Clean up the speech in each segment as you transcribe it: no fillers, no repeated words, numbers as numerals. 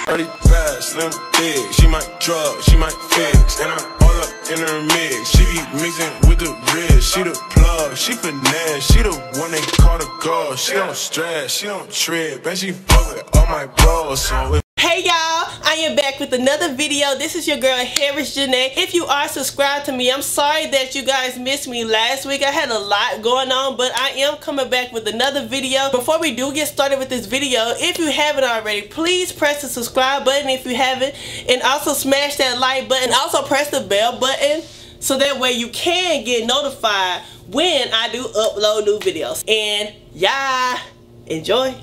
Early bad, slim, big. She might drug, she might fix. And I'm all up in her mix. She be mixing with the wrist. She the plug, she finesse. She the one they call the girl. She don't stress, she don't trip. And she fuck with all my bros. So hey y'all, I am back with another video. This is your girl Harris Janae. If you are subscribed to me, I'm sorry that you guys missed me last week. I had a lot going on, but I am coming back with another video. Before we do get started with this video, if you haven't already, please press the subscribe button if you haven't, and also smash that like button. Also press the bell button so that way you can get notified when I do upload new videos. And yeah, enjoy.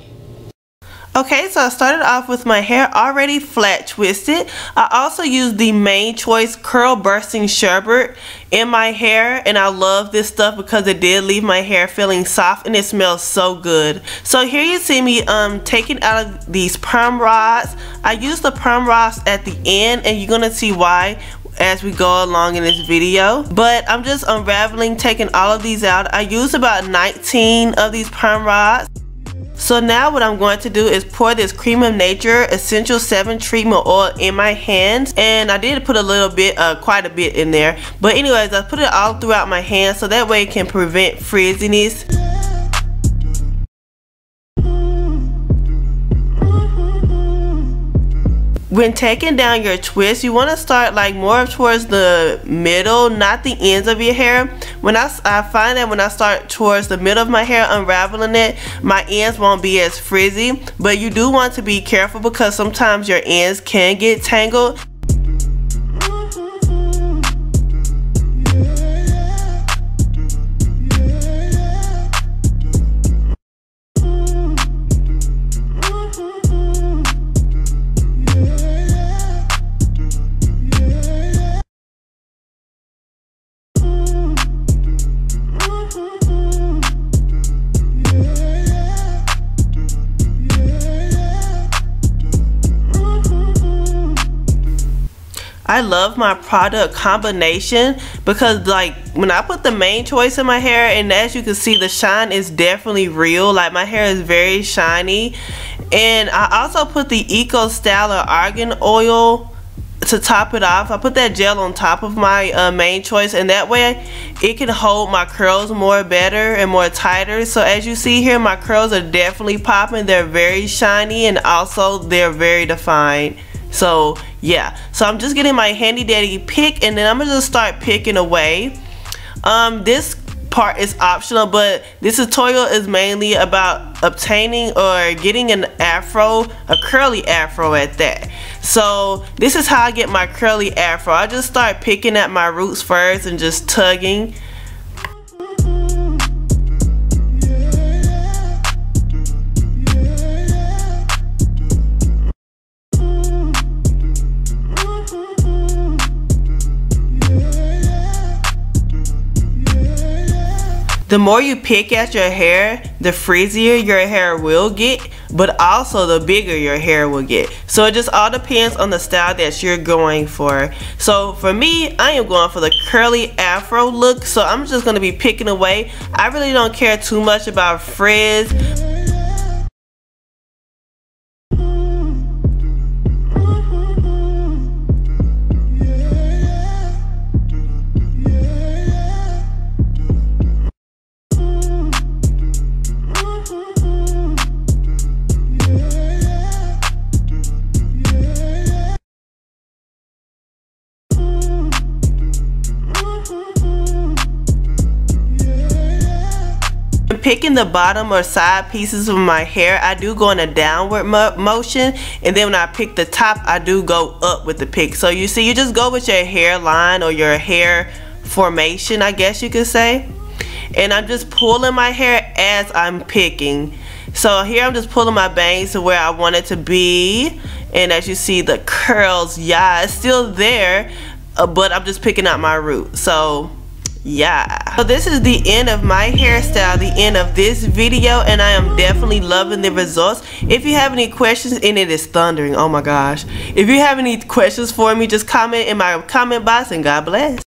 Okay, so I started off with my hair already flat twisted. I also used the Main Choice Curl Bursting Sherbet in my hair, and I love this stuff because it did leave my hair feeling soft and it smells so good. So here you see me taking out of these perm rods. I used the perm rods at the end, and you're gonna see why as we go along in this video. But I'm just unraveling, taking all of these out. I used about 19 of these perm rods. So now what I'm going to do is pour this Creme of Nature Essential 7 Treatment Oil in my hands. And I did put a little bit, quite a bit in there. But anyways, I put it all throughout my hands so that way it can prevent frizziness. When taking down your twist, you want to start like more towards the middle, not the ends of your hair. When I find that when I start towards the middle of my hair, unraveling it, my ends won't be as frizzy. But you do want to be careful because sometimes your ends can get tangled. I love my product combination because like when I put the Main Choice in my hair, and as you can see, the shine is definitely real. Like my hair is very shiny. And I also put the Eco Styler Argan Oil to top it off. I put that gel on top of my Main Choice, and that way it can hold my curls more better and more tighter. So as you see here, my curls are definitely popping. They're very shiny, and also they're very defined. So yeah, so I'm just getting my handy dandy pick, and then I'm gonna just start picking away. This part is optional, but this tutorial is mainly about obtaining or getting an afro, a curly afro at that. So this is how I get my curly afro. I just start picking at my roots first and just tugging. The more you pick at your hair, the frizzier your hair will get, but also the bigger your hair will get. So it just all depends on the style that you're going for. So for me, I am going for the curly afro look, so I'm just going to be picking away. I really don't care too much about frizz. Picking the bottom or side pieces of my hair, I do go in a downward motion, and then when I pick the top, I do go up with the pick. So you see, you just go with your hairline or your hair formation, I guess you could say. And I'm just pulling my hair as I'm picking. So here I'm just pulling my bangs to where I want it to be, and as you see, the curls, yeah, it's still there, but I'm just picking out my root. So yeah, so this is the end of my hairstyle, the end of this video, and I am definitely loving the results. If you have any questions, and it is thundering, oh my gosh, if you have any questions for me, just comment in my comment box, and God bless.